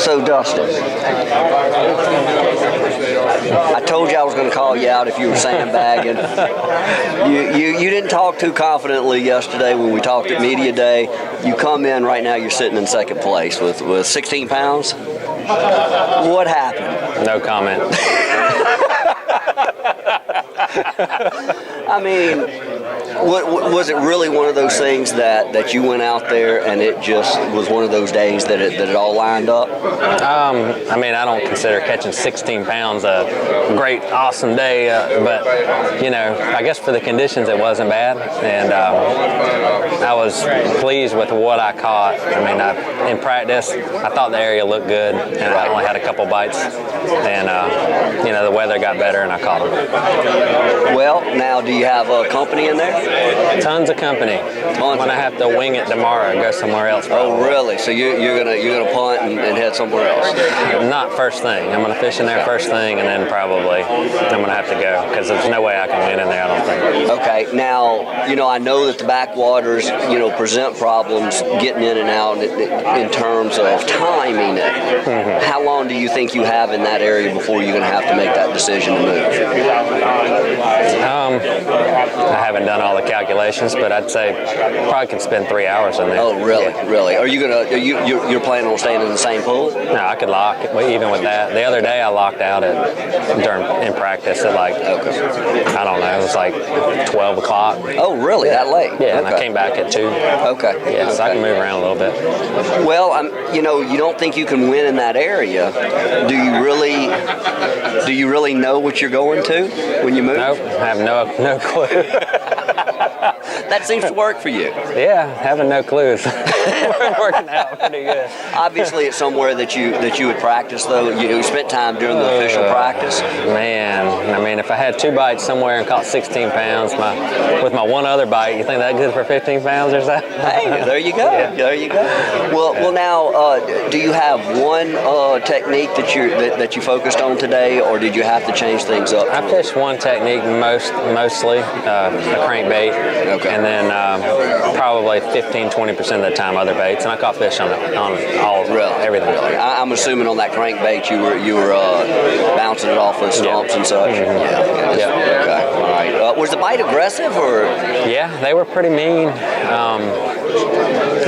So, Dustin, I told you I was going to call you out if you were sandbagging. You didn't talk too confidently yesterday when we talked at Media Day. You come in right now, you're sitting in second place with 16 pounds. What happened? No comment. I mean, was it really one of those things that you went out there and it just was one of those days that it all lined up? I mean, I don't consider catching 16 pounds a great, awesome day, but, you know, I guess for the conditions it wasn't bad, and I was pleased with what I caught. I mean, in practice, I thought the area looked good, and I only had a couple bites, and, you know, the weather got better, and I caught them. Well, now, do you have a company in there? Tons of company. I'm gonna have to wing it tomorrow and go somewhere else. Probably. Oh, really? So you're gonna punt and head somewhere else? Not first thing. I'm gonna fish in there first thing, and then probably I'm gonna have to go because there's no way I can win in there. I don't think. Okay. Now, you know, I know that the backwaters, you know, present problems getting in and out in terms of timing it. Mm-hmm. How long do you think you have in that area before you're gonna have to make that decision to move? I haven't done all the calculations, but I'd say probably can spend 3 hours in there. Oh, really? Yeah. Really? Are you you're planning on staying in the same pool? No, I could lock even with that. The other day I locked out in practice at like, I don't know, it was like 12 o'clock. Oh, really? That late? Yeah, and I came back at 2. Okay. Yeah, so I can move around a little bit. Well, you know, you don't think you can win in that area. Do you really know what you're going to when you move? Nope, I have no clue. That seems to work for you. Yeah, having no clues. We're working out pretty good. Obviously, it's somewhere that you would practice, though. You spent time during the official practice. Man, I mean, if I had 2 bites somewhere and caught 16 pounds, with my one other bite, you think that good for 15 pounds or so? Hey, there you go. Yeah. There you go. Well, now, do you have one technique that you focused on today, or did you have to change things up? I fished one technique mostly, a crankbait, and then probably 15-20% of the time other baits, and I caught fish on everything. Really? I'm assuming on that crankbait you were bouncing it off of stumps and such. Mm-hmm. Yeah. Okay. All right. Was the bite aggressive or? Yeah, they were pretty mean.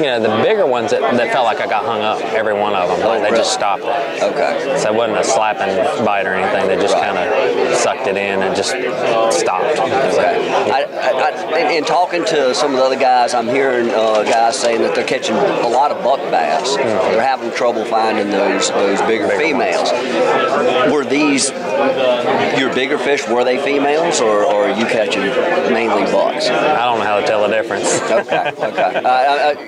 You know, the bigger ones that felt like I got hung up, every one of them, they just stopped it. Okay. So it wasn't a slapping bite or anything. They just kind of sucked it in and just stopped. Okay. In talking to some of the other guys, I'm hearing guys saying that they're catching a lot of buck bass. Mm-hmm. They're having trouble finding those bigger females. Were these your bigger fish? Were they females, or are you catching mainly bucks? I don't know how to tell the difference. Okay.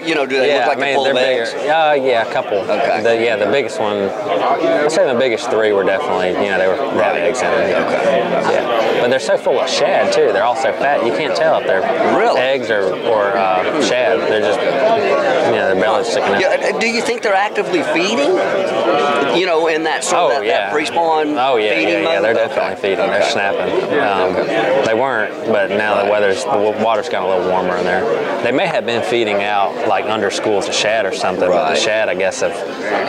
You know, do they look like they're full of eggs? Yeah, a couple. Okay. The biggest one, I'd say the biggest 3 were definitely, you know, they had eggs in them. Yeah. Okay. Yeah. But they're so full of shad too. They're all so fat. You can't tell if they're eggs or shad. They're just, you know, their belly's sticking out. Yeah. Do you think they're actively feeding? You know, in that sort of that pre-spawn feeding mode? Yeah, they're definitely feeding. They're snapping. They weren't, but now the water's gotten a little warmer in there. They may have been feeding out like under schools of shad or something, but the shad, I guess, have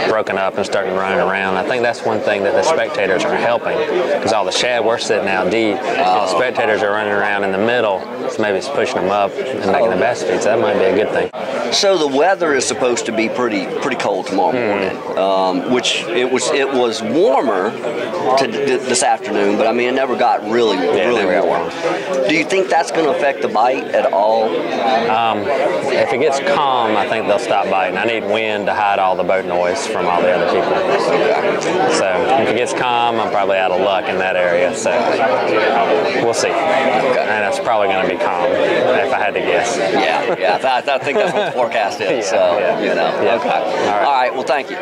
broken up and starting running around. I think that's one thing that the spectators are helping, because all the shad, we're sitting out deep, all the spectators are running around in the middle, so maybe it's pushing them up and making the bass feed, so that might be a good thing. So the weather is supposed to be pretty cold tomorrow morning, which it was warmer this afternoon, but I mean it never got really warm. Do you think that's going to affect the bite at all? If it gets calm, I think they'll stop biting. I need wind to hide all the boat noise from all the other people. Okay. So if it gets calm, I'm probably out of luck in that area. So we'll see. Okay. And it's probably going to be calm, if I had to guess. Yeah. I think that's what the forecast is. You know. Yeah. Okay. All right. Well, thank you.